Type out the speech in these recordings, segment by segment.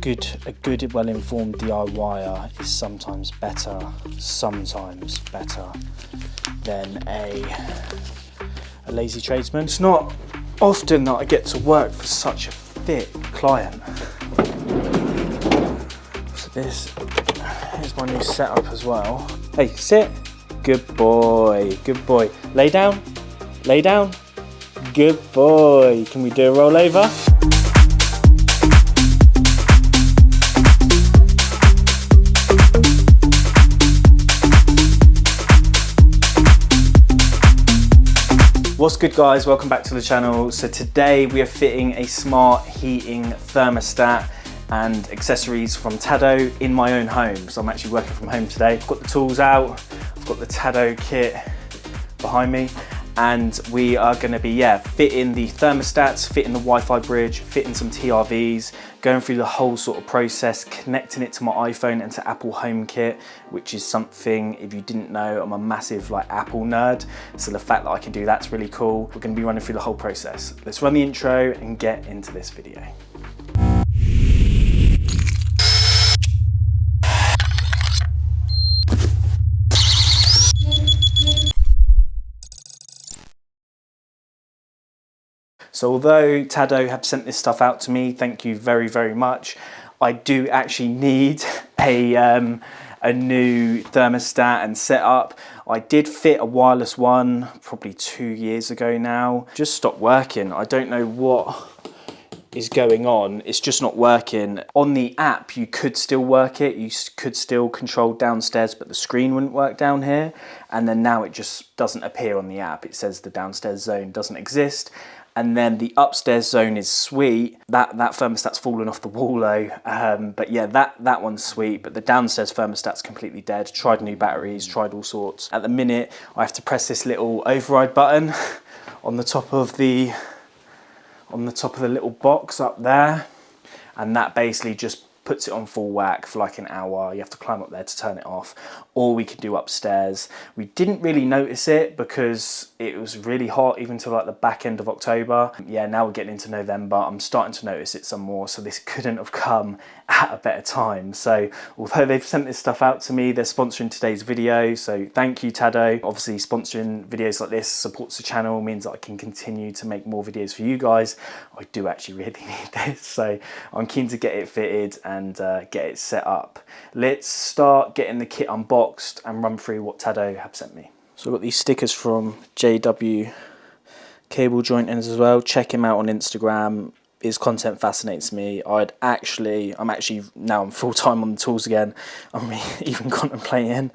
A good well-informed DIYer is sometimes better than a lazy tradesman. It's not often that I get to work for such a fit client. So this is my new setup as well. Hey, sit. Good boy, good boy. Lay down, lay down. Good boy. Can we do a rollover? What's good, guys? Welcome back to the channel. So today we are fitting a smart heating thermostat and accessories from Tado in my own home. So I'm actually working from home today. I've got the tools out, I've got the Tado kit behind me, and we are going to be fitting the thermostats, fitting the Wi-Fi bridge, fitting some TRVs, going through the whole sort of process, connecting it to my iPhone and to Apple HomeKit, which is something, if you didn't know, I'm a massive Apple nerd, so the fact that I can do that's really cool. We're going to be running through the whole process. Let's run the intro and get into this video. So although Tado have sent this stuff out to me, thank you very, very much, I do actually need a new thermostat and setup. I did fit a wireless one probably 2 years ago now. Just stopped working. I don't know what is going on. It's just not working. On the app, you could still work it. You could still control downstairs, but the screen wouldn't work down here. And then now it just doesn't appear on the app. It says the downstairs zone doesn't exist. And then the upstairs zone is sweet. That thermostat's fallen off the wall though. But yeah, that one's sweet, but the downstairs thermostat's completely dead. Tried new batteries, tried all sorts. At the minute, I have to press this little override button on the top of the little box up there. And that basically just puts it on full whack for like an hour. You have to climb up there to turn it off, or we could do upstairs. We didn't really notice it because it was really hot even till like the back end of October. Yeah, now we're getting into November. I'm starting to notice it some more, so this couldn't have come at a better time. So although they've sent this stuff out to me, they're sponsoring today's video, so thank you, Tado. Obviously sponsoring videos like this supports the channel, means that I can continue to make more videos for you guys. I do actually really need this, so I'm keen to get it fitted and get it set up. Let's start getting the kit unboxed and run through what Tado have sent me. So I've got these stickers from JW Cable Jointers as well. Check him out on Instagram. His content fascinates me. I'm actually now I'm full-time on the tools again. I'm even contemplating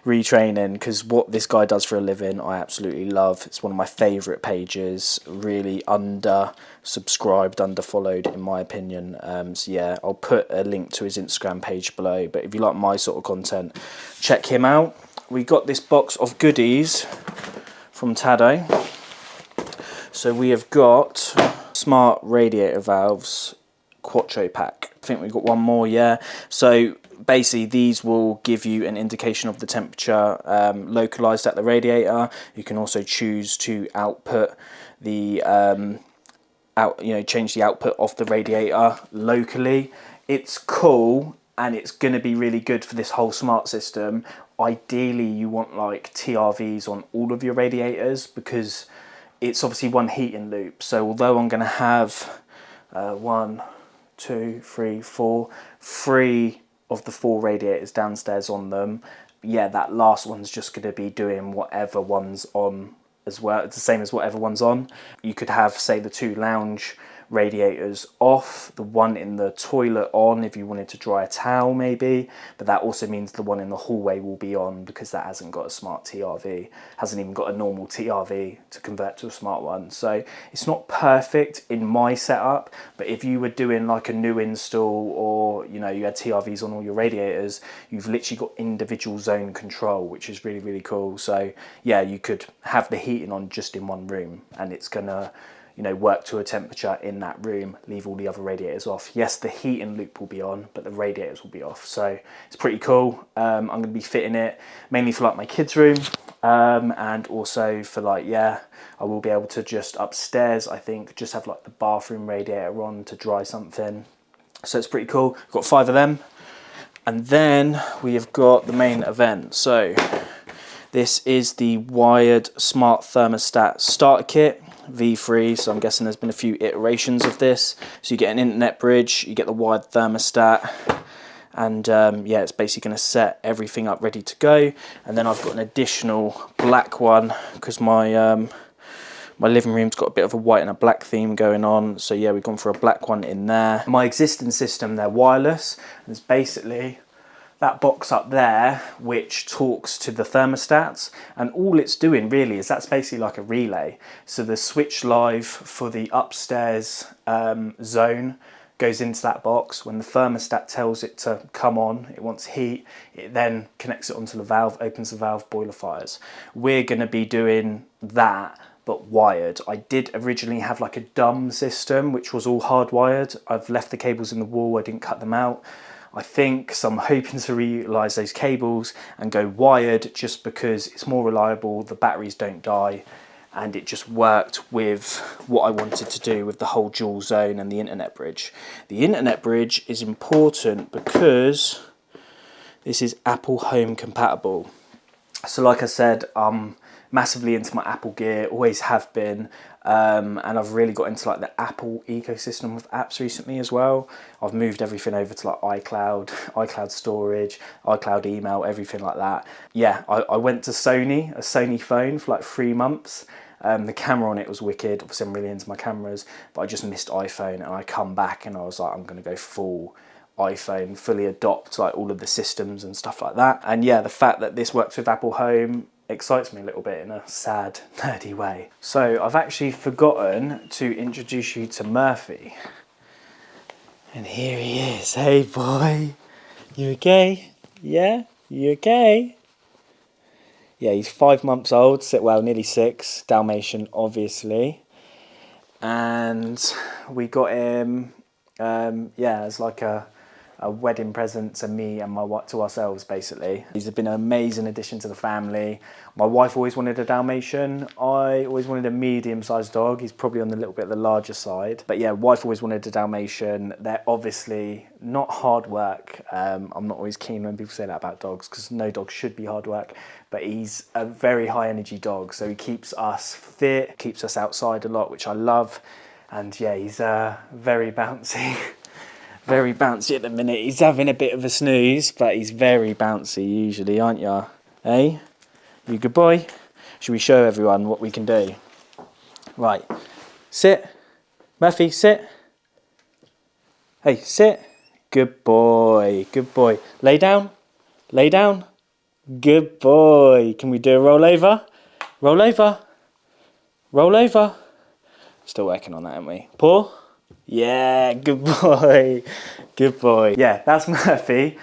retraining, because what this guy does for a living I absolutely love. It's one of my favorite pages, really under-subscribed, under-followed in my opinion. So yeah, I'll put a link to his Instagram page below, but if you like my sort of content, check him out. We got this box of goodies from Tado. So we have got smart radiator valves quattro pack. I think we've got one more, yeah. So basically these will give you an indication of the temperature localized at the radiator. You can also choose to output the change the output of the radiator locally. It's cool and it's going to be really good for this whole smart system. Ideally you want like TRVs on all of your radiators, because it's obviously one heating loop. So although I'm going to have 1, 2, 3, 4, 3 of the 4 radiators downstairs on them, yeah, that last one's just going to be doing whatever one's on as well. It's the same as whatever one's on. You could have, say, the 2 lounge radiators off, the one in the toilet on if you wanted to dry a towel maybe, but that also means the one in the hallway will be on, because that hasn't got a smart TRV, hasn't even got a normal TRV to convert to a smart one. So it's not perfect in my setup, but if you were doing like a new install, or you had TRVs on all your radiators, you've literally got individual zone control, which is really, really cool. So yeah, you could have the heating on just in one room and it's gonna work to a temperature in that room, leave all the other radiators off. Yes, the heating loop will be on, but the radiators will be off. So it's pretty cool. I'm going to be fitting it mainly for like my kids' room, and also for like, I will be able to just upstairs, I think, just have like the bathroom radiator on to dry something. So it's pretty cool. We've got 5 of them. And then we have got the main event. So this is the wired smart thermostat starter kit, V3. So I'm guessing there's been a few iterations of this. So you get an internet bridge, you get the wired thermostat, and yeah, it's basically going to set everything up ready to go. And then I've got an additional black one because my my living room's got a bit of a white and a black theme going on. So yeah, we've gone for a black one in there. My existing system, they're wireless. And it's basically that box up there, which talks to the thermostats. And all it's doing really is that's basically like a relay. So the switch live for the upstairs zone goes into that box. When the thermostat tells it to come on, it wants heat, it then connects it onto the valve, opens the valve, boiler fires. We're going to be doing that, but wired. I did originally have like a dumb system, which was all hardwired. I've left the cables in the wall, I didn't cut them out. I think, so I'm hoping to reutilize those cables and go wired just because it's more reliable, the batteries don't die, and it just worked with what I wanted to do with the whole dual zone and the internet bridge. The internet bridge is important because this is Apple Home compatible. So like I said, I'm massively into my Apple gear, always have been, and I've really got into like the Apple ecosystem of apps recently as well. I've moved everything over to like iCloud, iCloud storage, iCloud email, everything like that. Yeah, I went to a Sony phone for like 3 months. The camera on it was wicked. Obviously I'm really into my cameras, but I just missed iPhone, and I come back and I was like, I'm gonna go full iPhone, fully adopt like all of the systems and stuff like that. And yeah, the fact that this works with Apple Home excites me a little bit in a sad, nerdy way. So I've actually forgotten to introduce you to Murphy. And here he is. Hey boy, you okay? Yeah, you okay? Yeah, he's 5 months old, well, nearly 6, Dalmatian, obviously. And we got him, yeah, as like a wedding present to me and to ourselves, basically. He's been an amazing addition to the family. My wife always wanted a Dalmatian. I always wanted a medium-sized dog. He's probably on the little bit of the larger side. But yeah, wife always wanted a Dalmatian. They're obviously not hard work. I'm not always keen when people say that about dogs, because no dog should be hard work. But he's a very high energy dog, so he keeps us fit, keeps us outside a lot, which I love. And yeah, he's very bouncy. Very bouncy at the minute. He's having a bit of a snooze, but he's very bouncy usually, aren't you? Hey? You good boy? Should we show everyone what we can do? Right. Sit. Murphy, sit. Hey, sit. Good boy. Good boy. Lay down. Lay down. Good boy. Can we do a roll over? Roll over. Roll over. Still working on that, aren't we? Paw. Yeah, good boy, good boy. Yeah, that's Murphy.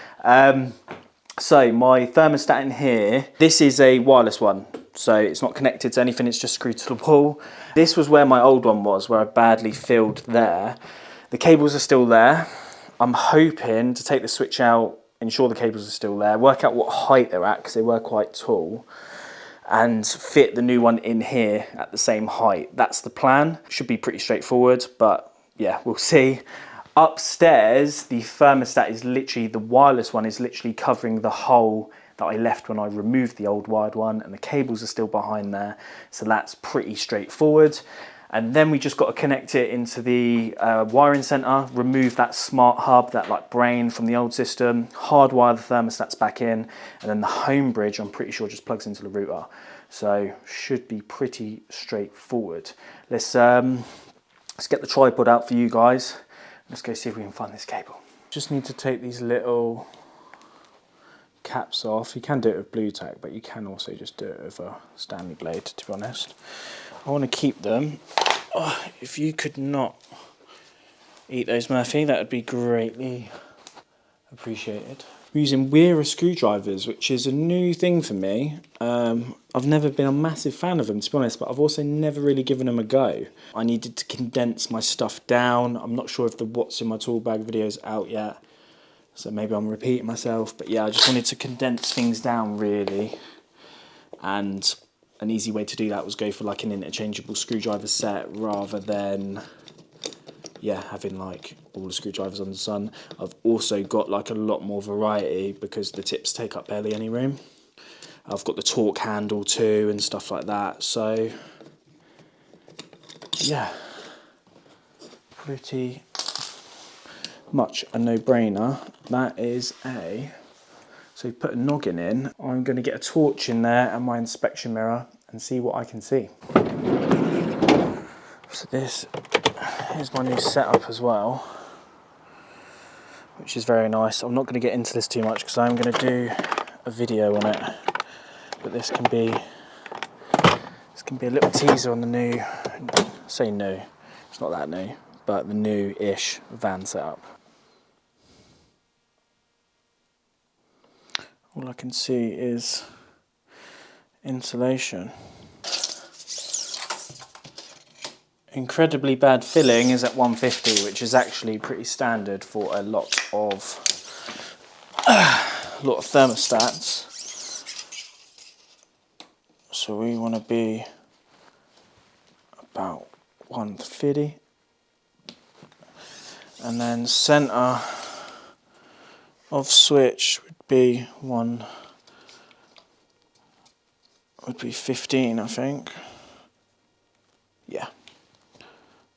So my thermostat in here, this is a wireless one. So it's not connected to anything, it's just screwed to the wall. This was where my old one was, where I badly filled there. The cables are still there. I'm hoping to take the switch out, ensure the cables are still there, work out what height they're at, because they were quite tall, and fit the new one in here at the same height. That's the plan. Should be pretty straightforward, but yeah, we'll see. Upstairs, the thermostat is literally, the wireless one is literally covering the hole that I left when I removed the old wired one, and the cables are still behind there. So that's pretty straightforward. And then we just got to connect it into the wiring center, remove that smart hub, that like brain from the old system, hardwire the thermostats back in, and then the home bridge, I'm pretty sure, just plugs into the router. So should be pretty straightforward. Let's get the tripod out for you guys. Let's go see if we can find this cable. Just need to take these little caps off. You can do it with blue tack, but you can also just do it with a Stanley blade, to be honest. I want to keep them. Oh, if you could not eat those, Murphy, that would be greatly appreciated. I'm using Weira screwdrivers, which is a new thing for me. I've never been a massive fan of them, to be honest, but I've also never really given them a go. I needed to condense my stuff down. I'm not sure if the What's in My Tool Bag video is out yet, so maybe I'm repeating myself, but yeah, I just wanted to condense things down, really. And an easy way to do that was go for like an interchangeable screwdriver set rather than, yeah, having like all the screwdrivers under the sun. I've also got like a lot more variety because the tips take up barely any room. I've got the torque handle too and stuff like that. So yeah, pretty much a no-brainer. That is so you put a noggin in. I'm going to get a torch in there and my inspection mirror and see what I can see. So this is my new setup as well, which is very nice. I'm not going to get into this too much because I'm going to do a video on it, but this can be a little teaser on the new, say new, it's not that new, but the new-ish van setup. All I can see is insulation. Incredibly bad filling is at 150, which is actually pretty standard for a lot of thermostats. So we want to be about 150, and then center of switch would be 15, I think. Yeah.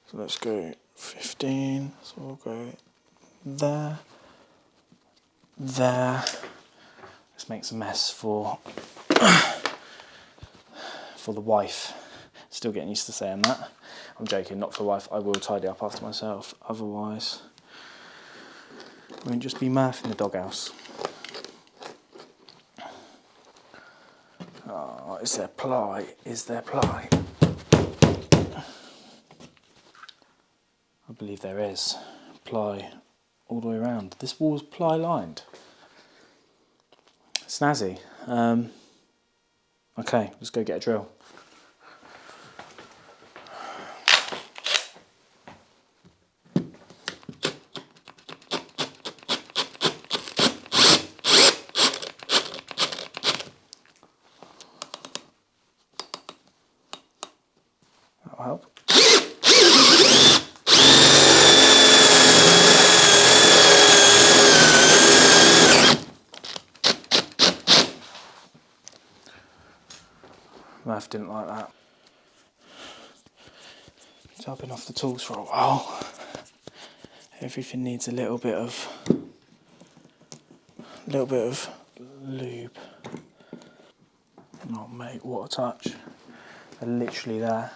So let's go 15. So we'll go there, there. This makes a mess for the wife. Still getting used to saying that. I'm joking, not for the wife. I will tidy up after myself. Otherwise, it won't just be Murph in the doghouse. Oh, is there ply? Is there ply? I believe there is ply all the way around. This wall is ply lined. Snazzy. Okay, let's go get a drill. That'll help. Murph didn't like that. So I've been off the tools for a while. Everything needs a little bit of lube. Oh mate, what a touch. They're literally there.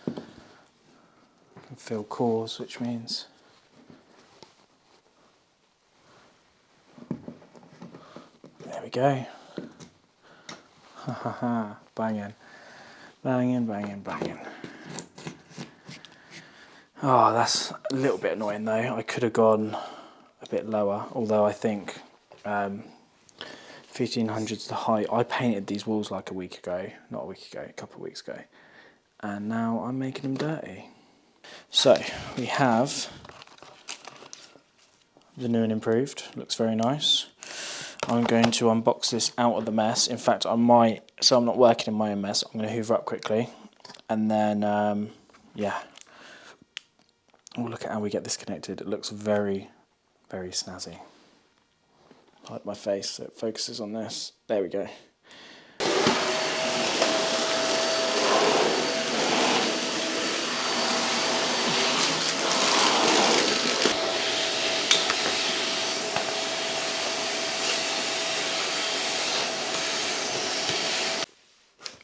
I can feel cores, which means there we go. Ha ha ha, banging. Banging, banging, banging. Oh, that's a little bit annoying though. I could have gone a bit lower, although I think 1500's the height. I painted these walls like a week ago, not a week ago, a couple of weeks ago, and now I'm making them dirty. So we have the new and improved. Looks very nice. I'm going to unbox this out of the mess. In fact, I might, so I'm not working in my own mess, I'm going to hoover up quickly, and then yeah, we'll look at how we get this connected. It looks very, very snazzy. Hide my face so it focuses on this. There we go.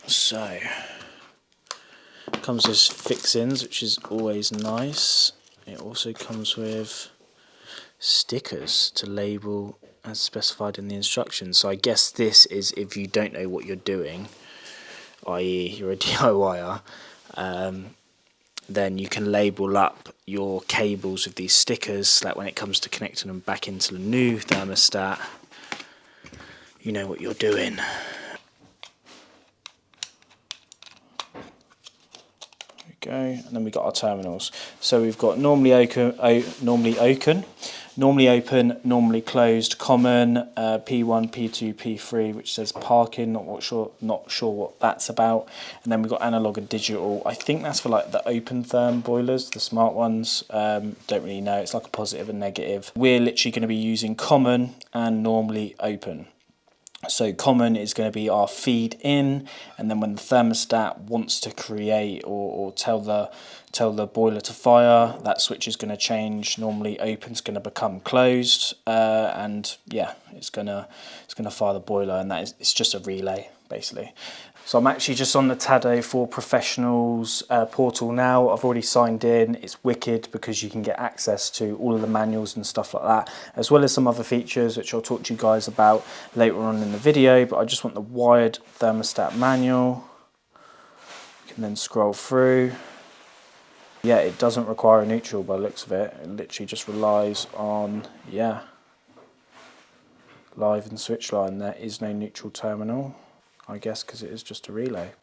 So, comes with fixings, which is always nice. It also comes with stickers to label as specified in the instructions. So I guess this is if you don't know what you're doing, i.e. you're a DIYer, then you can label up your cables with these stickers so that when it comes to connecting them back into the new thermostat, you know what you're doing. Go, and then we've got our terminals. So we've got normally open, Normally open, normally closed, common, P1, P2, P3, which says parking, not sure what that's about. And then we've got analog and digital. I think that's for like the open therm boilers, the smart ones. Don't really know, it's like a positive and negative. We're literally going to be using common and normally open. So common is going to be our feed in, and then when the thermostat wants to create or tell the boiler to fire, that switch is going to change. Normally open is going to become closed, and yeah, it's gonna fire the boiler, and it's just a relay basically. So I'm actually just on the Tado for Professionals portal now. I've already signed in. It's wicked because you can get access to all of the manuals and stuff like that, as well as some other features which I'll talk to you guys about later on in the video. But I just want the wired thermostat manual. You can then scroll through. Yeah, it doesn't require a neutral by the looks of it. It literally just relies on, yeah, live and switch line. There is no neutral terminal, I guess, because it is just a relay.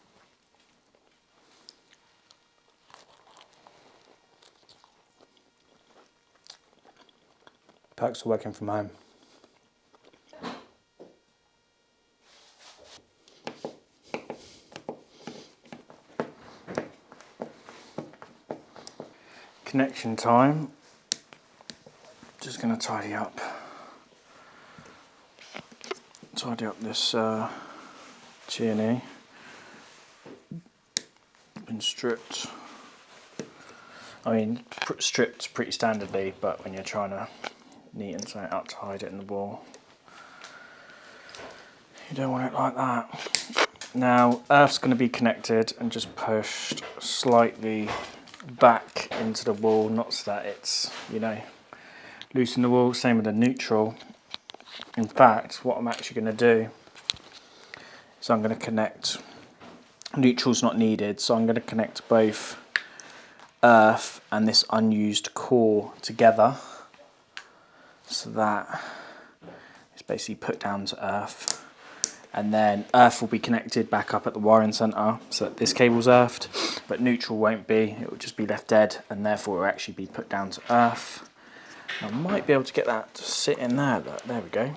Perks of working from home. Connection time. Just going to tidy up this T&E. Been stripped. I mean, stripped pretty standardly, but when you're trying to neaten something up to hide it in the wall, you don't want it like that. Now, earth's going to be connected and just pushed slightly back into the wall, not so that it's, you know, loose in the wall. Same with the neutral. In fact, what I'm actually going to do is I'm going to connect, neutral's not needed, so I'm going to connect both earth and this unused core together, so that it's basically put down to earth. And then earth will be connected back up at the wiring centre, so that this cable's earthed, but neutral won't be. It will just be left dead, and therefore it will actually be put down to earth. I might be able to get that to sit in there. Look, there we go.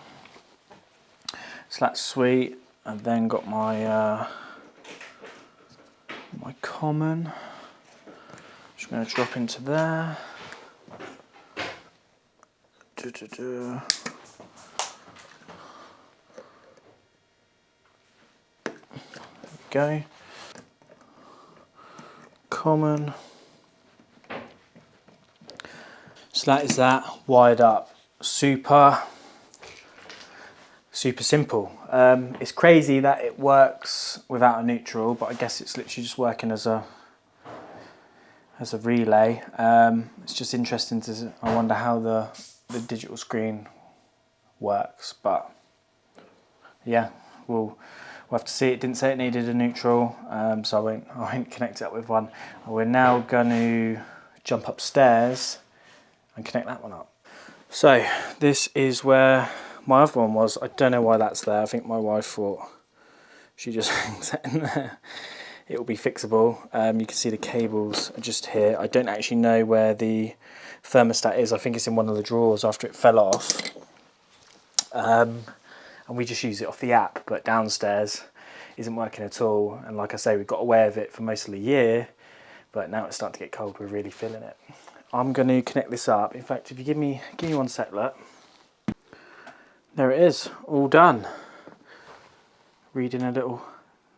So that's sweet. I've then got my my common. Just going to drop into there. Go. Common. So that is that wired up. Super simple. It's crazy that it works without a neutral, but I guess it's literally just working as a relay. It's just interesting I wonder how the digital screen works, but yeah, we'll have to see. It didn't say it needed a neutral, so I won't connect it up with one. We're now going to jump upstairs and connect that one up. So this is where my other one was. I don't know why that's there. I think my wife thought she just hangs it in there. It will be fixable. You can see the cables are just here. I don't actually know where the thermostat is. I think it's in one of the drawers after it fell off. And we just use it off the app, but downstairs isn't working at all. And like I say, we got away with it for most of the year, but now it's starting to get cold. We're really feeling it. I'm going to connect this up. In fact, if you give me 1 sec, look. There it is, all done. Reading a little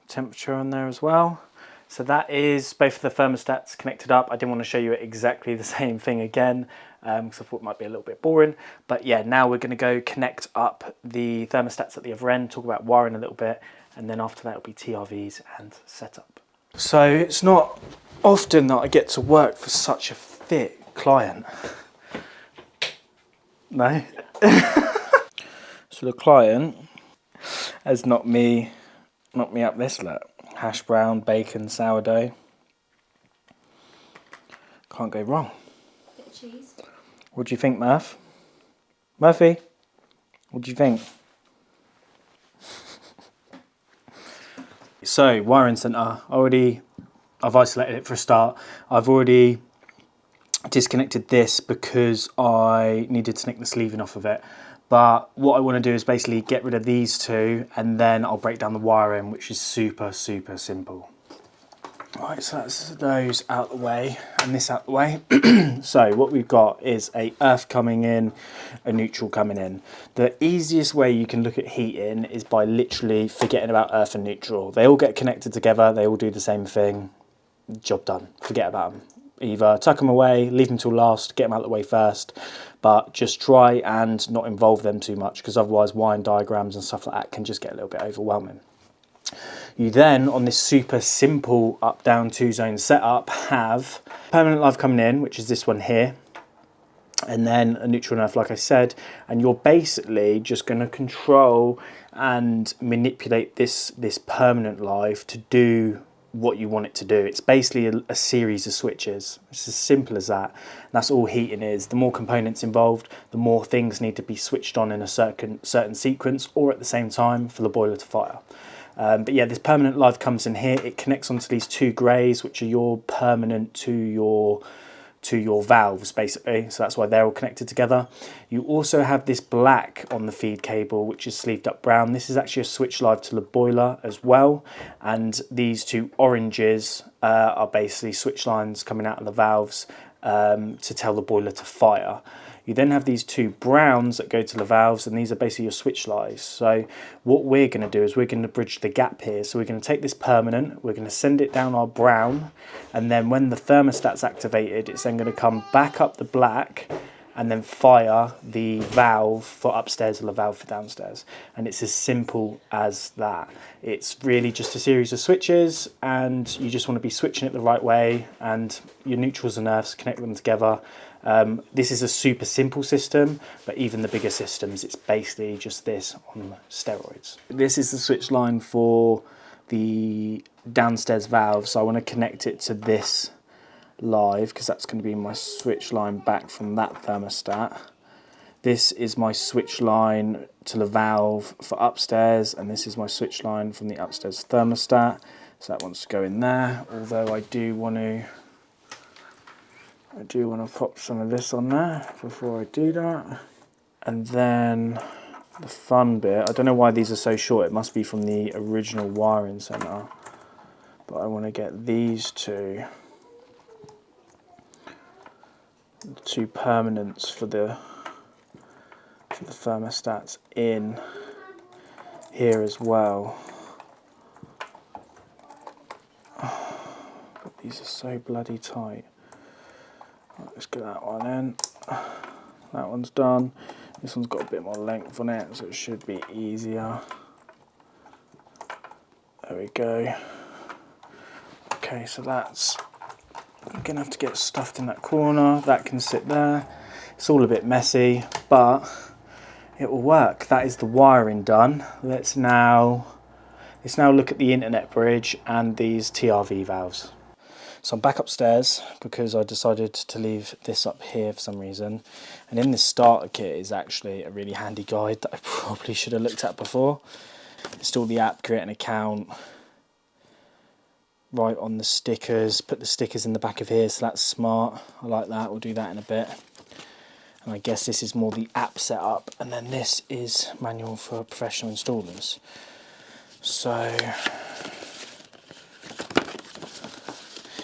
temperature on there as well. So that is both of the thermostats connected up. I didn't want to show you exactly the same thing again, because I thought it might be a little bit boring. But yeah, now we're going to go connect up the thermostats at the other end, talk about wiring a little bit, and then after that it'll be TRVs and setup. So it's not often that I get to work for such a fit client. No? So the client has knocked me up this, look. Hash brown, bacon, sourdough. Can't go wrong. Bit of cheese. What do you think, Murph? Murphy? What do you think? So, wiring centre. I've isolated it for a start. I've already disconnected this because I needed to nick the sleeving off of it. But what I want to do is basically get rid of these two, and then I'll break down the wiring, which is super simple. Right, so that's those out the way and this out the way. So what we've got is a earth coming in, a neutral coming in. The easiest way you can look at heating is by literally forgetting about earth and neutral. They all get connected together, they all do the same thing, job done, forget about them. Either tuck them away, leave them till last, get them out of the way first, but just try and not involve them too much, because otherwise wiring diagrams and stuff like that can just get a little bit overwhelming. You then, on this super simple up-down two-zone setup, have permanent live coming in, which is this one here, and then a neutral and earth, like I said, and you're basically just going to control and manipulate this permanent live to do what you want it to do. It's basically a series of switches. It's as simple as that. And that's all heating is. The more components involved, the more things need to be switched on in a certain sequence or at the same time for the boiler to fire. But yeah, this permanent live comes in here. It connects onto these two greys, which are your permanent to your valves, basically. So that's why they're all connected together. You also have this black on the feed cable, which is sleeved up brown. This is actually a switch live to the boiler as well. And these two oranges are basically switch lines coming out of the valves to tell the boiler to fire. You then have these two browns that go to the valves, and these are basically your switch lives. So what we're going to do is we're going to bridge the gap here. So we're going to take this permanent, we're going to send it down our brown, and then when the thermostat's activated, it's then going to come back up the black and then fire the valve for upstairs or the valve for downstairs. And it's as simple as that. It's really just a series of switches, and you just want to be switching it the right way, and your neutrals and earths, connect them together. This is a super simple system, but even the bigger systems, it's basically just this on steroids. This is the switch line for the downstairs valve, so I want to connect it to this live because that's going to be my switch line back from that thermostat. This is my switch line to the valve for upstairs, and this is my switch line from the upstairs thermostat, so that wants to go in there, although I do want to pop some of this on there before I do that. And then the fun bit, I don't know why these are so short, it must be from the original wiring centre, but I want to get these two permanents for the thermostats in here as well. But these are so bloody tight. Right, let's get that one in. That one's done. This one's got a bit more length on it, so it should be easier. There we go. Okay, so that's, I'm gonna have to get stuffed in that corner. That can sit there. It's all a bit messy, but it will work. That is the wiring done. Let's now look at the internet bridge and these TRV valves. So I'm back upstairs because I decided to leave this up here for some reason. And in this starter kit is actually a really handy guide that I probably should have looked at before. Install the app, create an account, write on the stickers, put the stickers in the back of here, so that's smart. I like that, we'll do that in a bit. And I guess this is more the app setup, and then this is manual for professional installers. So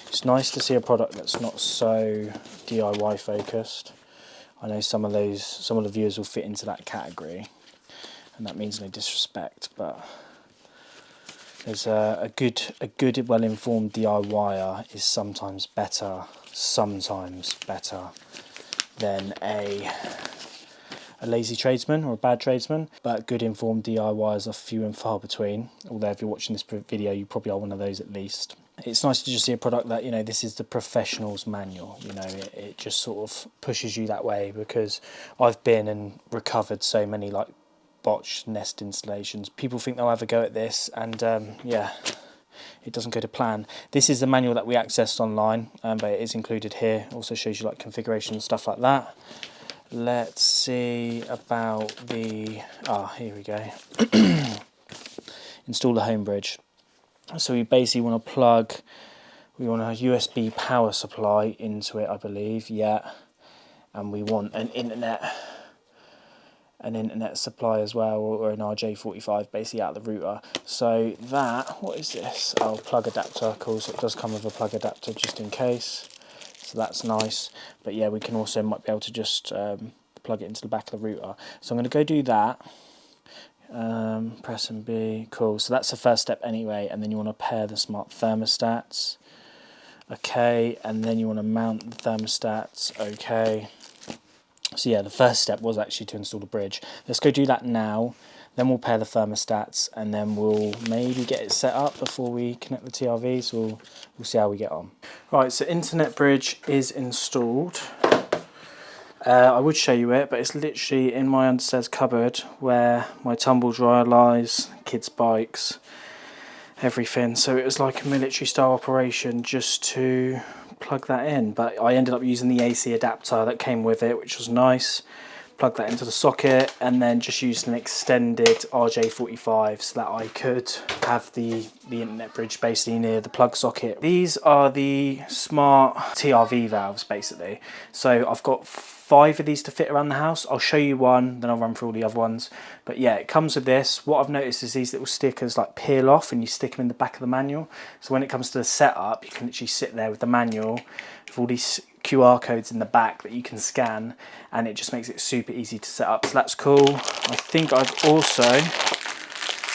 it's nice to see a product that's not so DIY focused. I know some of the viewers will fit into that category, and that means no disrespect, but there's a good well-informed DIYer is sometimes better than a lazy tradesman or a bad tradesman, but good informed DIYers are few and far between, although if you're watching this video you probably are one of those at least. It's nice to just see a product that, you know, this is the professional's manual, you know, it just sort of pushes you that way, because I've been and recovered so many like botched nest installations. People think they'll have a go at this, and yeah, it doesn't go to plan. This is the manual that we accessed online, but it is included here. Also shows you like configuration and stuff like that. Let's see about the, here we go. Install the home bridge. So we basically want to plug We want a USB power supply into it, I believe, yeah. And we want an internet supply as well, or an RJ45 basically out of the router. So that, what is this? Oh, plug adapter, cool, so it does come with a plug adapter just in case. So that's nice. But yeah, we can also might be able to just plug it into the back of the router. So I'm going to go do that. Press and B, cool. So that's the first step anyway, and then you want to pair the smart thermostats. Okay, and then you want to mount the thermostats. Okay. So yeah, the first step was actually to install the bridge. Let's go do that now. Then we'll pair the thermostats, and then we'll maybe get it set up before we connect the TRVs. We'll see how we get on. Right, so internet bridge is installed. I would show you it, but it's literally in my understairs cupboard where my tumble dryer lies, kids' bikes, everything. So it was like a military style operation just to plug that in, but I ended up using the AC adapter that came with it, which was nice. Plug that into the socket, and then just used an extended RJ45 so that I could have the internet bridge basically near the plug socket. These are the smart TRV valves basically. So I've got 5 of these to fit around the house. I'll show you one, then I'll run through all the other ones. But yeah, it comes with this. What I've noticed is these little stickers like peel off and you stick them in the back of the manual. So when it comes to the setup, you can literally sit there with the manual with all these QR codes in the back that you can scan, and it just makes it super easy to set up. So that's cool. I think I've also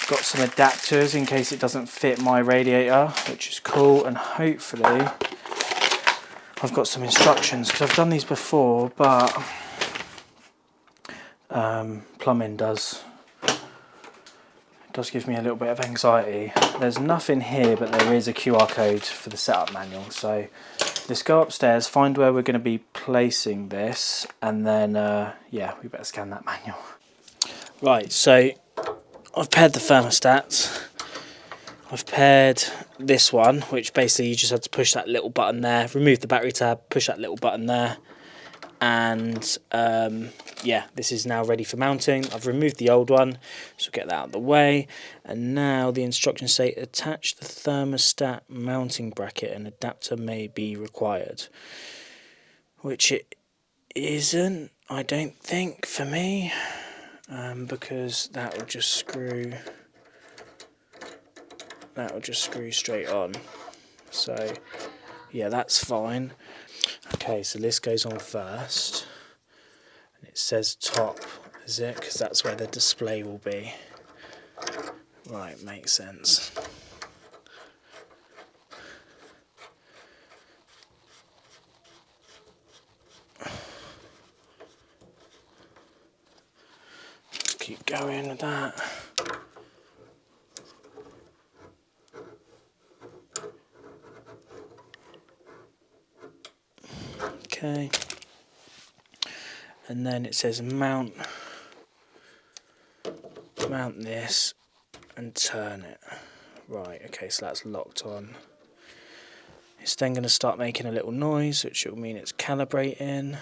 got some adapters in case it doesn't fit my radiator, which is cool, and hopefully I've got some instructions because I've done these before, but plumbing does give me a little bit of anxiety. There's nothing here, but there is a QR code for the setup manual. So let's go upstairs, find where we're going to be placing this, and then yeah, we better scan that manual. Right, so I've paired the thermostats. I've paired this one, which basically you just have to push that little button there, remove the battery tab, push that little button there, and yeah, this is now ready for mounting. I've removed the old one, so get that out of the way, and now the instructions say attach the thermostat mounting bracket, an adapter may be required, which it isn't, I don't think, for me, because that will just screw straight on. So yeah, that's fine. Okay, so this goes on first, and it says top, is it? Because that's where the display will be. Right, makes sense. Keep going with that. Okay, and then it says mount this and turn it. Right, okay, so that's locked on. It's then going to start making a little noise, which will mean it's calibrating.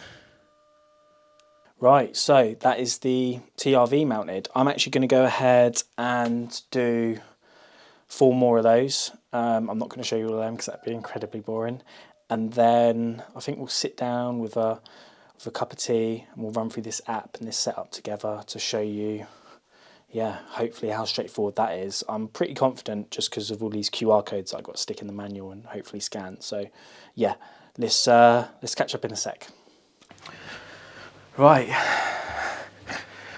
Right, so that is the TRV mounted. I'm actually going to go ahead and do 4 more of those. I'm not going to show you all of them because that'd be incredibly boring. And then I think we'll sit down with a cup of tea and we'll run through this app and this setup together to show you, yeah, hopefully how straightforward that is. I'm pretty confident just because of all these QR codes I've got to stick in the manual and hopefully scan. So yeah, let's catch up in a sec. Right,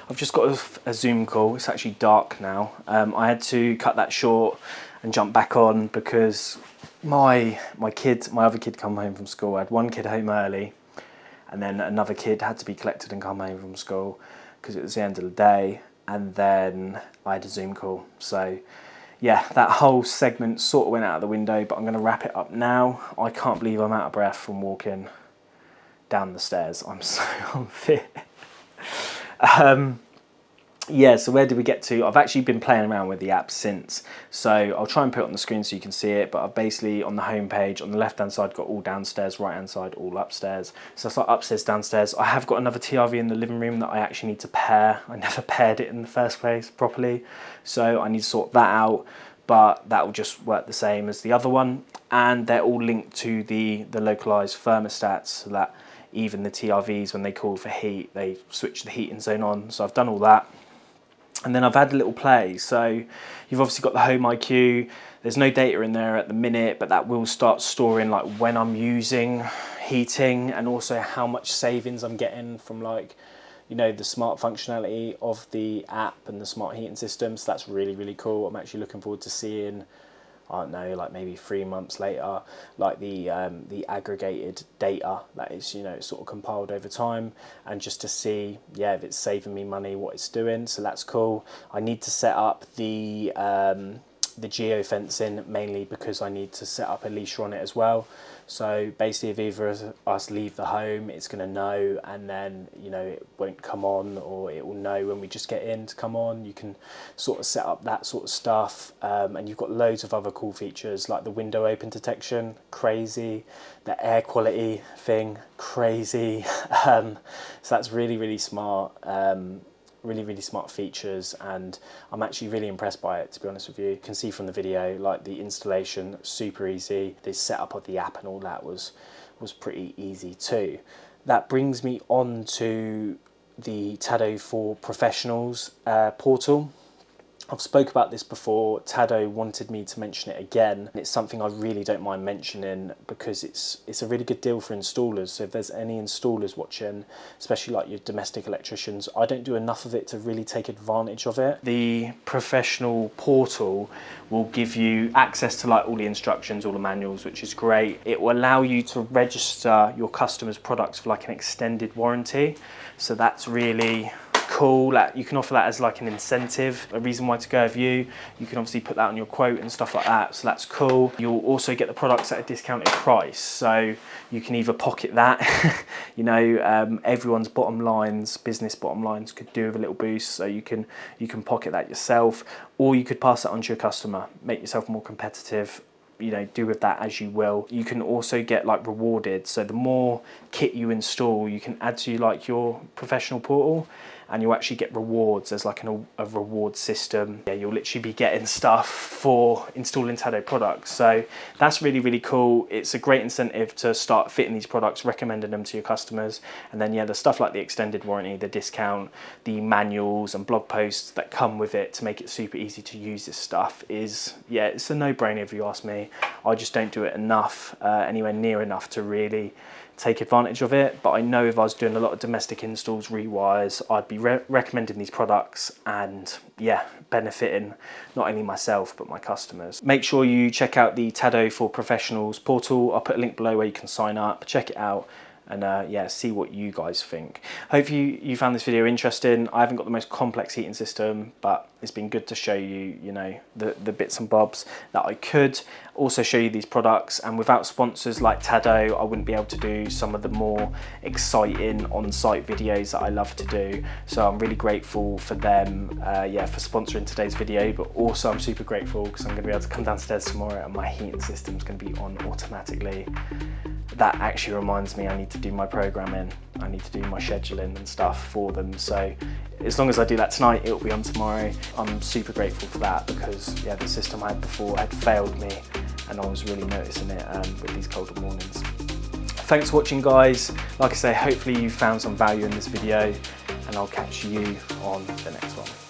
I've just got a Zoom call. It's actually dark now. I had to cut that short and jump back on because my other kid come home from school. I had one kid home early, and then another kid had to be collected and come home from school because it was the end of the day, and then I had a Zoom call. So yeah, that whole segment sort of went out of the window, but I'm going to wrap it up now. I can't believe I'm out of breath from walking down the stairs. I'm so unfit. Yeah, so where did we get to? I've actually been playing around with the app since, so I'll try and put it on the screen so you can see it, but I've basically, on the home page, on the left hand side, got all downstairs, right hand side, all upstairs. So it's like upstairs, downstairs. I have got another TRV in the living room that I actually need to pair. I never paired it in the first place properly, so I need to sort that out. but that will just work the same as the other one, and they're all linked to the localized thermostats, so that even the TRVs, when they call for heat, they switch the heating zone on. So I've done all that, and then I've had a little play. So you've obviously got the Home IQ. There's no data in there at the minute, but that will start storing like when I'm using heating, and also how much savings I'm getting from, like, you know, the smart functionality of the app and the smart heating system. So that's really, really cool. I'm actually looking forward to seeing, I don't know, like maybe 3 months later, like the aggregated data that is, you know, it's sort of compiled over time, and just to see, yeah, if it's saving me money, what it's doing. So that's cool. I need to set up the geofencing, mainly because I need to set up a leash on it as well. So basically, if either of us leave the home, it's going to know, and then, you know, it won't come on, or it will know when we just get in to come on. You can sort of set up that sort of stuff, and you've got loads of other cool features like the window open detection, crazy, the air quality thing, crazy. So that's really, really smart. Really, really smart features, and I'm actually really impressed by it, to be honest with you. You can see from the video, like, the installation, super easy. The setup of the app and all that was pretty easy too. That brings me on to the Tado for Professionals portal. I've spoke about this before. Tado wanted me to mention it again. It's something I really don't mind mentioning, because it's a really good deal for installers. So if there's any installers watching, especially like your domestic electricians, I don't do enough of it to really take advantage of it. The professional portal will give you access to like all the instructions, all the manuals, which is great. It will allow you to register your customers' products for like an extended warranty. So that's really cool. You can offer that as like an incentive, a reason why to go with you. You can obviously put that on your quote and stuff like that, so that's cool. You'll also get the products at a discounted price, so you can either pocket that, you know, everyone's bottom lines, business bottom lines could do with a little boost, so you can pocket that yourself, or you could pass that on to your customer, make yourself more competitive. You know, do with that as you will. You can also get like rewarded, so the more kit you install, you can add to like your professional portal, and you'll actually get rewards as like a reward system. Yeah, you'll literally be getting stuff for installing Tado products. So that's really, really cool. It's a great incentive to start fitting these products, recommending them to your customers. And then, yeah, the stuff like the extended warranty, the discount, the manuals and blog posts that come with it to make it super easy to use this stuff is, yeah, it's a no-brainer if you ask me. I just don't do it enough, anywhere near enough to really take advantage of it. But I know if I was doing a lot of domestic installs, rewires, I'd be recommending these products, and yeah, benefiting not only myself but my customers. Make sure you check out the Tado for Professionals portal. I'll put a link below where you can sign up, check it out, and yeah, see what you guys think. Hope you found this video interesting. I haven't got the most complex heating system, but it's been good to show you, you know, the bits and bobs that I could. Also show you these products, and without sponsors like Tado, I wouldn't be able to do some of the more exciting on-site videos that I love to do. So I'm really grateful for them, yeah, for sponsoring today's video, but also I'm super grateful because I'm gonna be able to come downstairs tomorrow and my heating system's gonna be on automatically. That actually reminds me, I need to do my programming. I need to do my scheduling and stuff for them. So as long as I do that tonight, it'll be on tomorrow. I'm super grateful for that, because yeah, the system I had before had failed me, and I was really noticing it with these colder mornings. Thanks for watching, guys. Like I say, hopefully you found some value in this video, and I'll catch you on the next one.